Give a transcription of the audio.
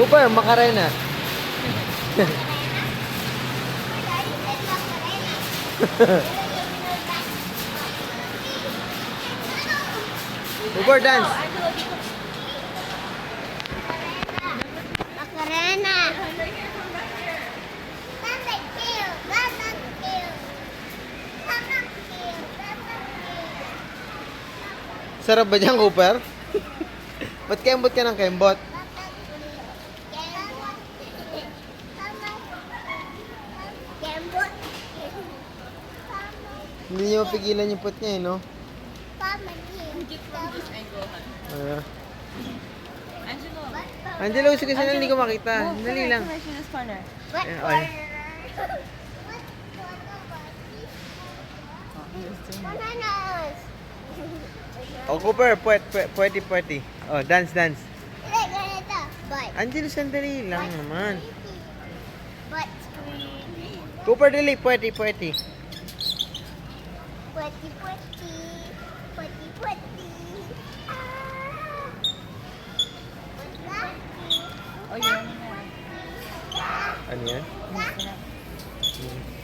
Cooper, Macarena. Cooper, dance. Macarena. Sarap ba dyan, Cooper? Ba't kembot ka ng kembot? Hindi niyo mapigilan yung puwet niya, eh, no? Angelo, sige sila, hindi ko makita. Dali lang. Ay. Bananas. Oh, Cooper, pwede. Oh, dance. Ganito. But. Angelo, sandali lang naman. But. Cooper, dali, pwede. Pwede. Oh, yun. Ano yan? Ah. Hmm.